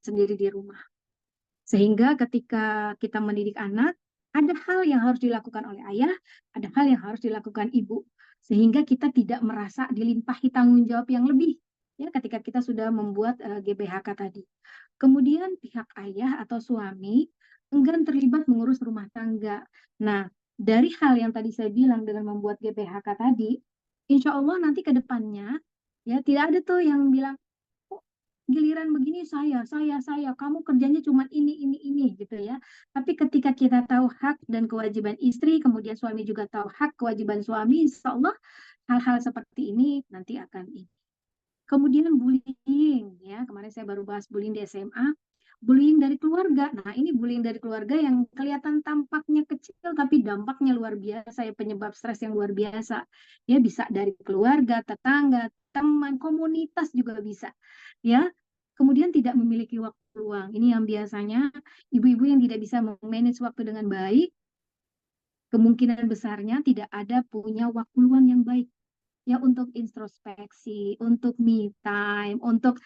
sendiri di rumah. Sehingga ketika kita mendidik anak, ada hal yang harus dilakukan oleh ayah, ada hal yang harus dilakukan ibu. Sehingga kita tidak merasa dilimpahi tanggung jawab yang lebih ya ketika kita sudah membuat GBHK tadi. Kemudian pihak ayah atau suami enggan terlibat mengurus rumah tangga. Nah, dari hal yang tadi saya bilang dengan membuat GBHK tadi, insya Allah nanti ke depannya ya tidak ada tuh yang bilang giliran begini saya, kamu kerjanya cuma ini gitu ya. Tapi ketika kita tahu hak dan kewajiban istri, kemudian suami juga tahu hak kewajiban suami, insya Allah hal-hal seperti ini nanti akan ini. Kemudian bullying, ya kemarin saya baru bahas bullying di SMA, bullying dari keluarga. Nah ini bullying dari keluarga yang kelihatan tampaknya kecil, tapi dampaknya luar biasa, ya penyebab stres yang luar biasa. Ya bisa dari keluarga, tetangga, teman, komunitas juga bisa. Ya, kemudian tidak memiliki waktu luang. Ini yang biasanya ibu-ibu yang tidak bisa memanage waktu dengan baik, kemungkinan besarnya tidak ada punya waktu luang yang baik ya untuk introspeksi, untuk me time, untuk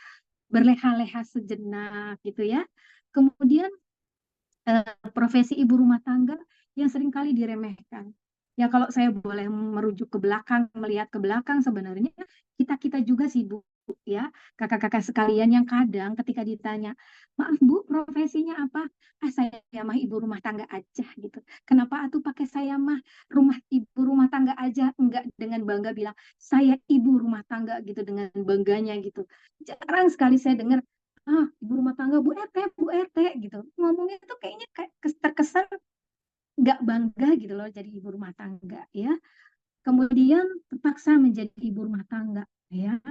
berleha-leha sejenak gitu ya. Kemudian profesi ibu rumah tangga yang seringkali diremehkan. Ya kalau saya boleh merujuk ke belakang, melihat ke belakang sebenarnya kita-kita juga sih Bu ya, kakak-kakak sekalian yang kadang ketika ditanya, "Maaf Bu, profesinya apa?" "Ah, saya mah ibu rumah tangga aja," gitu. "Kenapa atuh pakai saya mah ibu rumah tangga aja?" Enggak dengan bangga bilang, "Saya ibu rumah tangga," gitu dengan bangganya gitu. Jarang sekali saya dengar ibu rumah tangga Bu RT gitu. Ngomongnya itu kayaknya kayak terkesan nggak bangga gitu loh jadi ibu rumah tangga ya. Kemudian terpaksa menjadi ibu rumah tangga ya.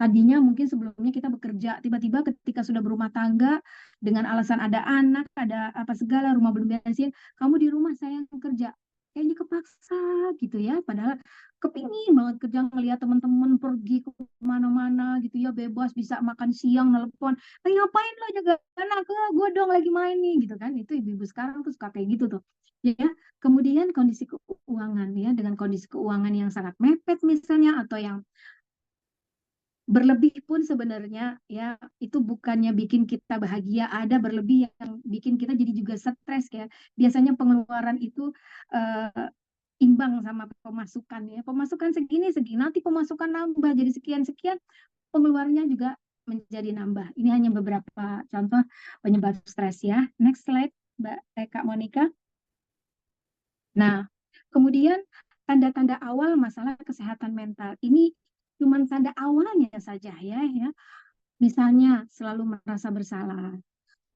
Tadinya mungkin sebelumnya kita bekerja, tiba-tiba ketika sudah berumah tangga dengan alasan ada anak, ada apa segala, rumah belum bensin, kamu di rumah saya yang kerja. Kayaknya kepaksa gitu ya, padahal kepingin banget kerja ngeliat teman-teman pergi ke mana-mana gitu ya, bebas bisa makan siang, nelpon, ngapain lo jaga anak, gue dong lagi main nih gitu kan. Itu ibu-ibu sekarang tuh suka kayak gitu tuh ya. Kemudian kondisi keuangan ya, dengan kondisi keuangan yang sangat mepet misalnya atau yang berlebih pun sebenarnya ya itu bukannya bikin kita bahagia, ada berlebih yang bikin kita jadi juga stres ya. Biasanya pengeluaran itu eh, imbang sama pemasukan ya. Pemasukan segini segini, nanti pemasukan nambah jadi sekian-sekian, pengeluarannya juga menjadi nambah. Ini hanya beberapa contoh penyebab stres ya. Next slide, Mbak Kak Monica. Nah, kemudian tanda-tanda awal masalah kesehatan mental ini cuma tanda awalnya saja ya. Misalnya selalu merasa bersalah,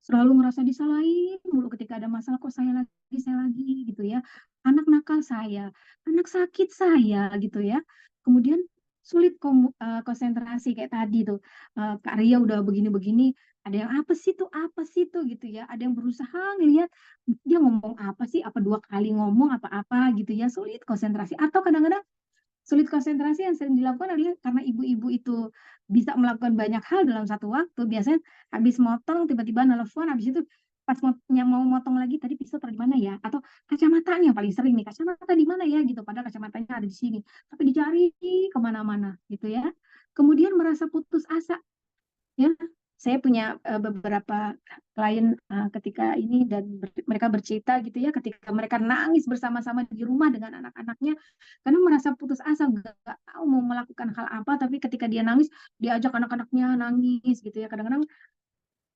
selalu merasa disalahin mulu ketika ada masalah, kok saya lagi gitu ya. Anak nakal saya, anak sakit saya gitu ya. Kemudian sulit konsentrasi kayak tadi tuh. Kak Ria udah begini-begini, ada yang apa sih tuh gitu ya. Ada yang berusaha ngelihat dia ngomong apa sih, apa dua kali ngomong apa-apa gitu ya, sulit konsentrasi. Atau kadang-kadang sulit konsentrasi yang sering dilakukan adalah karena ibu-ibu itu bisa melakukan banyak hal dalam satu waktu. Biasanya habis motong tiba-tiba nelfon, habis itu pas mau motong lagi tadi pisau taruh di mana ya? Atau kacamatanya yang paling sering nih, kacamata di mana ya gitu. Padahal kacamatanya ada di sini, tapi dicari kemana-mana gitu ya. Kemudian merasa putus asa ya. Saya punya beberapa klien ketika ini dan mereka bercerita gitu ya, ketika mereka nangis bersama-sama di rumah dengan anak-anaknya karena merasa putus asa, nggak tahu mau melakukan hal apa, tapi ketika dia nangis diajak anak-anaknya nangis gitu ya. Kadang-kadang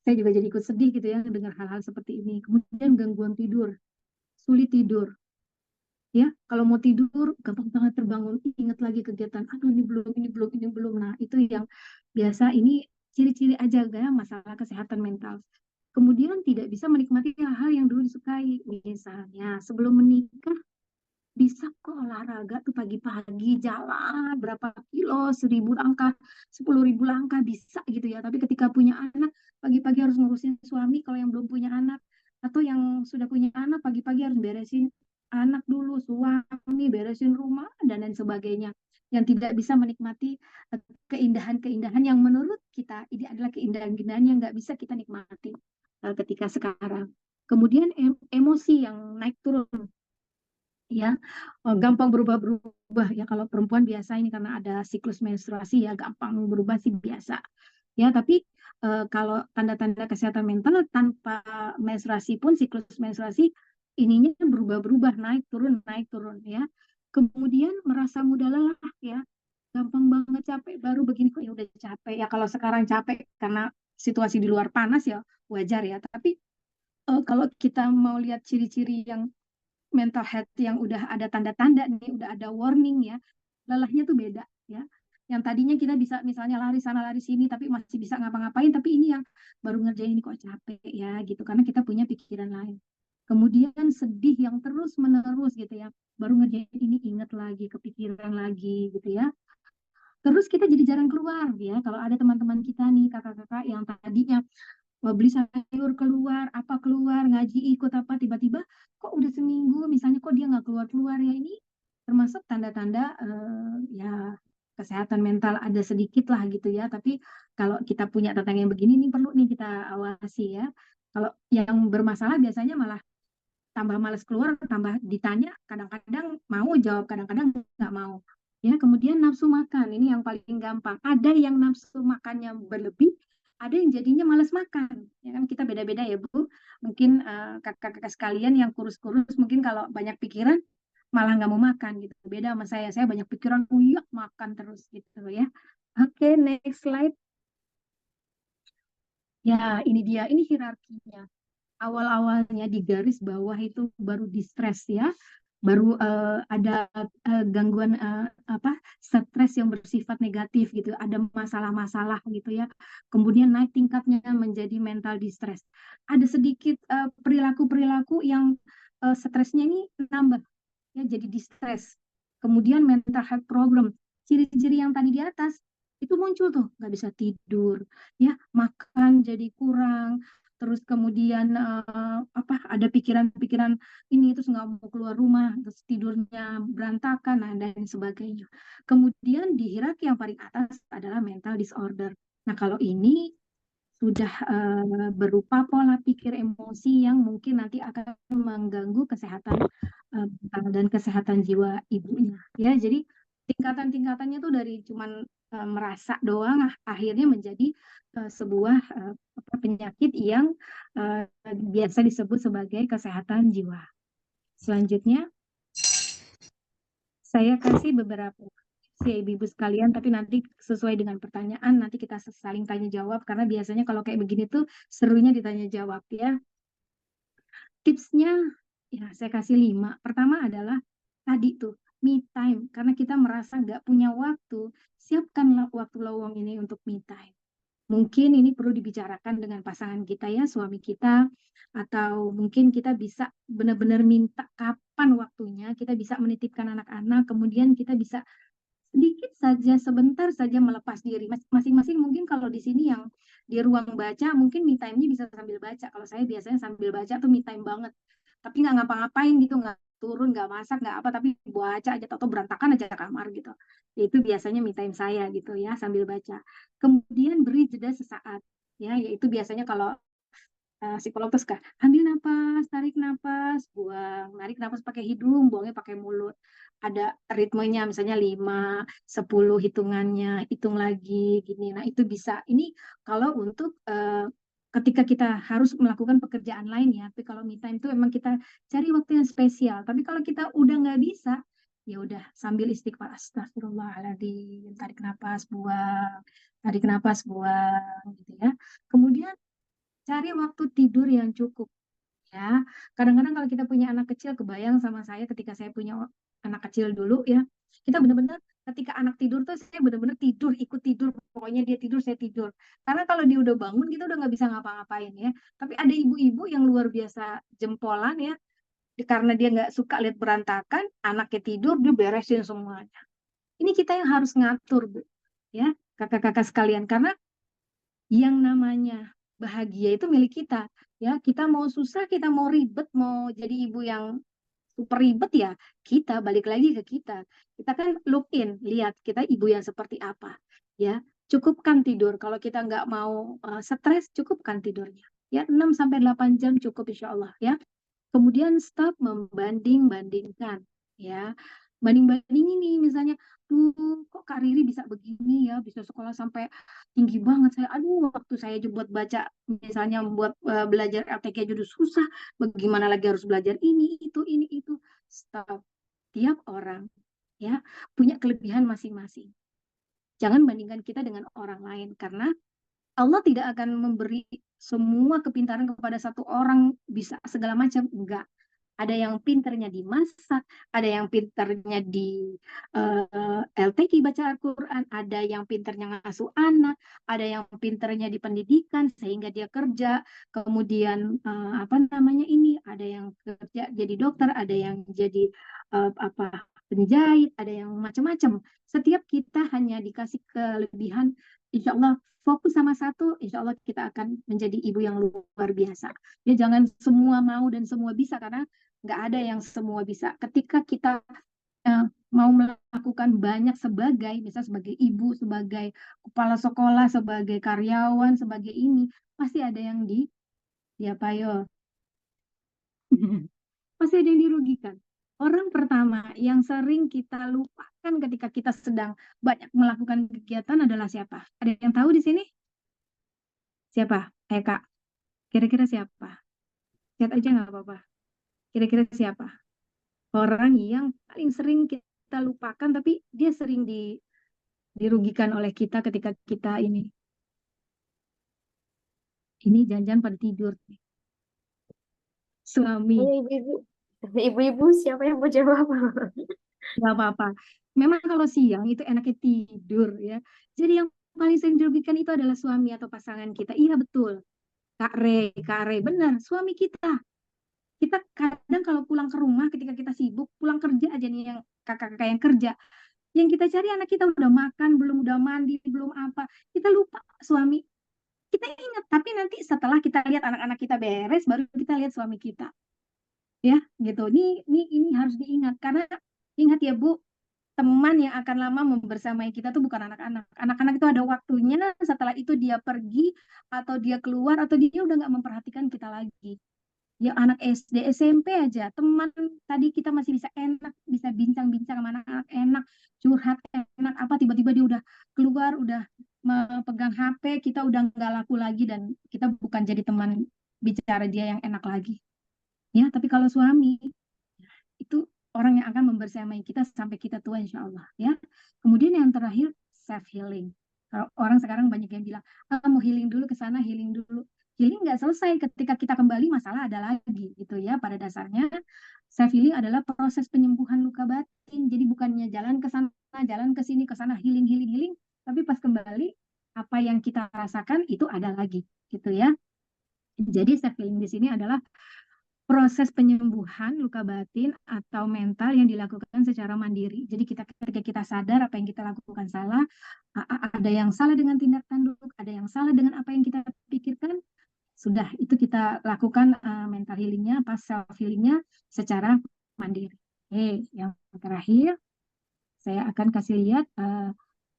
saya juga jadi ikut sedih gitu ya dengan hal-hal seperti ini. Kemudian gangguan tidur, sulit tidur ya, kalau mau tidur gampang banget terbangun, ingat lagi kegiatan, aduh ini belum. Nah itu yang biasa, ini ciri-ciri aja ya masalah kesehatan mental. Kemudian tidak bisa menikmati hal-hal yang dulu disukai, misalnya sebelum menikah bisa kok olahraga tuh pagi-pagi, jalan berapa kilo, 1.000 langkah, 10.000 langkah bisa gitu ya. Tapi ketika punya anak, pagi-pagi harus ngurusin suami kalau yang belum punya anak, atau yang sudah punya anak pagi-pagi harus beresin anak dulu, suami, beresin rumah dan lain sebagainya. Yang tidak bisa menikmati keindahan-keindahan yang menurut kita ini adalah keindahan-keindahan yang nggak bisa kita nikmati ketika sekarang. Kemudian emosi yang naik turun ya, gampang berubah-berubah ya. Kalau perempuan biasa ini karena ada siklus menstruasi ya gampang berubah sih biasa ya. Tapi kalau tanda-tanda kesehatan mental tanpa menstruasi pun siklus menstruasi ininya berubah-berubah, naik turun ya. Kemudian merasa mudah lelah ya, gampang banget capek, baru begini kok ya udah capek ya. Kalau sekarang capek karena situasi di luar panas ya wajar ya, tapi kalau kita mau lihat ciri-ciri yang mental health yang udah ada tanda-tanda nih, udah ada warning ya, lelahnya tuh beda ya. Yang tadinya kita bisa misalnya lari sana lari sini tapi masih bisa ngapa-ngapain, tapi ini yang baru ngerjain ini kok capek ya gitu, karena kita punya pikiran lain. Kemudian sedih yang terus menerus gitu ya, baru ngerjain ini inget lagi, kepikiran lagi gitu ya. Terus kita jadi jarang keluar ya. Kalau ada teman-teman kita nih, kakak-kakak yang tadinya beli sayur keluar, apa keluar, ngaji ikut apa, tiba-tiba kok udah seminggu misalnya kok dia nggak keluar-keluar ya, ini termasuk tanda-tanda ya kesehatan mental ada sedikit lah gitu ya. Tapi kalau kita punya tetangga yang begini nih perlu nih kita awasi ya. Kalau yang bermasalah biasanya malah tambah males keluar, tambah ditanya, kadang-kadang mau jawab, kadang-kadang nggak mau. Ya, kemudian nafsu makan, ini yang paling gampang. Ada yang nafsu makannya berlebih, ada yang jadinya males makan. Ya kan kita beda-beda ya Bu. Mungkin kakak-kakak sekalian yang kurus-kurus, mungkin kalau banyak pikiran malah nggak mau makan gitu. Beda sama saya banyak pikiran, uyak makan terus gitu ya. Oke, next slide. Ya, ini dia, ini hierarkinya. Awal-awalnya di garis bawah itu baru distress ya, baru ada gangguan apa stres yang bersifat negatif gitu, ada masalah-masalah gitu ya. Kemudian naik tingkatnya menjadi mental distress. Ada sedikit perilaku-perilaku yang stresnya ini nambah ya jadi distress. Kemudian mental health problem, ciri-ciri yang tadi di atas itu muncul tuh, nggak bisa tidur, ya makan jadi kurang, terus kemudian apa ada pikiran-pikiran ini terus nggak mau keluar rumah, terus tidurnya berantakan, nah, dan sebagainya. Kemudian di hierarki yang paling atas adalah mental disorder. Nah kalau ini sudah berupa pola pikir emosi yang mungkin nanti akan mengganggu kesehatan mental dan kesehatan jiwa ibunya. Ya, jadi tingkatan-tingkatannya tuh dari cuman merasa doang, akhirnya menjadi sebuah penyakit yang biasa disebut sebagai kesehatan jiwa. Selanjutnya, saya kasih beberapa ya ibu-ibu sekalian, tapi nanti sesuai dengan pertanyaan, nanti kita saling tanya jawab, karena biasanya kalau kayak begini tuh serunya ditanya jawab ya. Tipsnya, ya saya kasih 5. Pertama adalah tadi tuh, me time. Karena kita merasa nggak punya waktu, siapkanlah waktu lowong ini untuk me time. Mungkin ini perlu dibicarakan dengan pasangan kita ya, suami kita, atau mungkin kita bisa benar-benar minta kapan waktunya, kita bisa menitipkan anak-anak, kemudian kita bisa sedikit saja, sebentar saja melepas diri. Masing-masing mungkin kalau di sini yang di ruang baca, mungkin me time-nya bisa sambil baca. Kalau saya biasanya sambil baca tuh me time banget. Tapi nggak ngapa-ngapain gitu, nggak turun, nggak masak, nggak apa, tapi baca aja atau berantakan aja kamar gitu. Itu biasanya me time saya gitu ya, sambil baca. Kemudian beri jeda sesaat. Ya, yaitu biasanya kalau psikolog tuh suka ambil napas, tarik napas, buang, narik napas pakai hidung, buangnya pakai mulut. Ada ritmenya misalnya 5, 10 hitungannya, hitung lagi gini. Nah, itu bisa. Ini kalau untuk ketika kita harus melakukan pekerjaan lain ya. Tapi kalau me time itu emang kita cari waktu yang spesial. Tapi kalau kita udah nggak bisa, ya udah sambil istighfar, astagfirullahaladzim, tarik napas, buang, tarik napas, buang gitu ya. Kemudian cari waktu tidur yang cukup ya. Kadang-kadang kalau kita punya anak kecil, kebayang sama saya ketika saya punya anak kecil dulu ya. Kita benar-benar ketika anak tidur tuh saya benar-benar tidur, ikut tidur. Pokoknya dia tidur, saya tidur. Karena kalau dia udah bangun, kita udah nggak bisa ngapa-ngapain ya. Tapi ada ibu-ibu yang luar biasa jempolan ya. Karena dia nggak suka lihat berantakan, anaknya tidur, dia beresin semuanya. Ini kita yang harus ngatur, Bu. Ya, kakak-kakak sekalian. Karena yang namanya bahagia itu milik kita ya, kita mau susah, kita mau ribet, mau jadi ibu yang super ribet ya, kita balik lagi ke kita kan look in, lihat kita ibu yang seperti apa ya. Cukupkan tidur, kalau kita nggak mau stres, cukupkan tidurnya ya, 6 sampai 8 jam cukup insya Allah ya. Kemudian stop membanding-bandingkan ya. banding-bandingin nih misalnya, tuh kok Kak Riri bisa begini ya, bisa sekolah sampai tinggi banget. Saya, aduh, waktu saya juga buat baca, misalnya buat belajar LTK aja udah susah, bagaimana lagi harus belajar ini itu. Stop. Tiap orang ya punya kelebihan masing-masing. Jangan bandingkan kita dengan orang lain, karena Allah tidak akan memberi semua kepintaran kepada satu orang bisa segala macam, enggak. Ada yang pinternya di masak, ada yang pinternya di LTQ baca Al-Quran, ada yang pinternya ngasuh anak, ada yang pinternya di pendidikan sehingga dia kerja, kemudian apa namanya ini, ada yang kerja jadi dokter, ada yang jadi apa penjahit, ada yang macam-macam. Setiap kita hanya dikasih kelebihan, insya Allah fokus sama satu, insya Allah kita akan menjadi ibu yang luar biasa. Ya jangan semua mau dan semua bisa, karena nggak ada yang semua bisa. Ketika kita mau melakukan banyak sebagai, misal sebagai ibu, sebagai kepala sekolah, sebagai karyawan, sebagai ini, pasti ada yang ya payo, pasti ada yang dirugikan. Orang pertama yang sering kita lupakan ketika kita sedang banyak melakukan kegiatan adalah siapa? Ada yang tahu di sini? Siapa? Kak, kira-kira siapa? Lihat aja nggak apa-apa. Kira-kira siapa? Orang yang paling sering kita lupakan, tapi dia sering dirugikan oleh kita ketika kita ini jangan pada tidur nih. Suami. Ayo ibu-ibu. Ibu-ibu siapa yang mau jawab? Nggak apa-apa. Memang kalau siang itu enaknya tidur ya. Jadi yang paling sering dirugikan itu adalah suami atau pasangan kita. Iya betul. Kak Re, benar. Suami kita. Kita kadang kalau pulang ke rumah ketika kita sibuk, pulang kerja aja nih yang kakak-kakak yang kerja. Yang kita cari anak kita udah makan, belum udah mandi, belum apa. Kita lupa suami. Kita ingat, tapi nanti setelah kita lihat anak-anak kita beres, baru kita lihat suami kita. Ya, gitu. Ini harus diingat. Karena ingat ya Bu, teman yang akan lama membersamai kita tuh bukan anak-anak. Anak-anak itu ada waktunya, setelah itu dia pergi, atau dia keluar, atau dia udah nggak memperhatikan kita lagi. Ya anak SD, SMP aja, teman tadi kita masih bisa enak, bisa bincang-bincang sama anak-anak enak, curhat enak, apa tiba-tiba dia udah keluar, udah memegang HP, kita udah nggak laku lagi dan kita bukan jadi teman bicara dia yang enak lagi. Ya, tapi kalau suami itu orang yang akan membersamai kita sampai kita tua insya Allah ya. Kemudian yang terakhir self healing. Kalau orang sekarang banyak yang bilang, mau healing dulu ke sana, healing dulu. Healing nggak selesai ketika kita kembali masalah ada lagi gitu ya. Pada dasarnya self healing adalah proses penyembuhan luka batin. Jadi bukannya jalan ke sana, jalan ke sini, ke sana healing healing healing, tapi pas kembali apa yang kita rasakan itu ada lagi gitu ya. Jadi self healing di sini adalah proses penyembuhan luka batin atau mental yang dilakukan secara mandiri. Jadi ketika kita sadar apa yang kita lakukan salah, ada yang salah dengan tindak tanduk, ada yang salah dengan apa yang kita pikirkan, sudah itu kita lakukan mental healingnya, pas self healingnya secara mandiri. Yang terakhir saya akan kasih lihat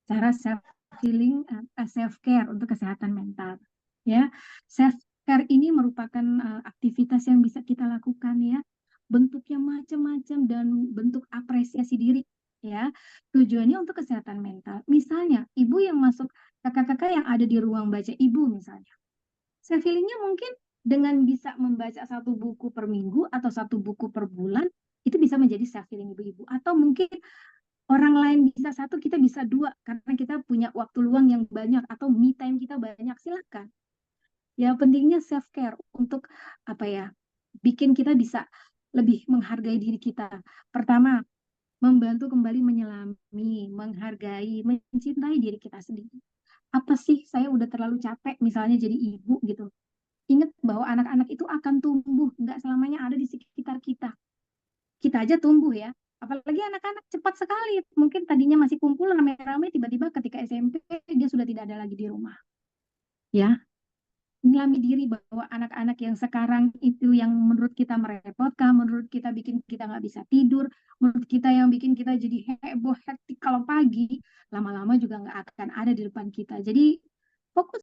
cara self healing, self care untuk kesehatan mental. Ya, self care ini merupakan aktivitas yang bisa kita lakukan ya. Bentuknya macam-macam dan bentuk apresiasi diri ya. Tujuannya untuk kesehatan mental. Misalnya, ibu yang masuk, kakak-kakak yang ada di ruang baca ibu misalnya. Self healingnya mungkin dengan bisa membaca satu buku per minggu atau satu buku per bulan, itu bisa menjadi self healing ibu-ibu. Atau mungkin orang lain bisa satu, kita bisa dua, karena kita punya waktu luang yang banyak atau me time kita banyak, silakan. Ya pentingnya self care untuk apa ya, bikin kita bisa lebih menghargai diri kita. Pertama, membantu kembali menyelami, menghargai, mencintai diri kita sendiri. Apa sih saya udah terlalu capek misalnya jadi ibu gitu. Ingat bahwa anak-anak itu akan tumbuh, nggak selamanya ada di sekitar kita. Kita aja tumbuh ya. Apalagi anak-anak cepat sekali. Mungkin tadinya masih kumpul rame-rame, tiba-tiba ketika SMP dia sudah tidak ada lagi di rumah. Ya, menyelami diri bahwa anak-anak yang sekarang itu yang menurut kita merepotkan, menurut kita bikin kita nggak bisa tidur, menurut kita yang bikin kita jadi heboh, hektik kalau pagi, lama-lama juga nggak akan ada di depan kita. Jadi fokus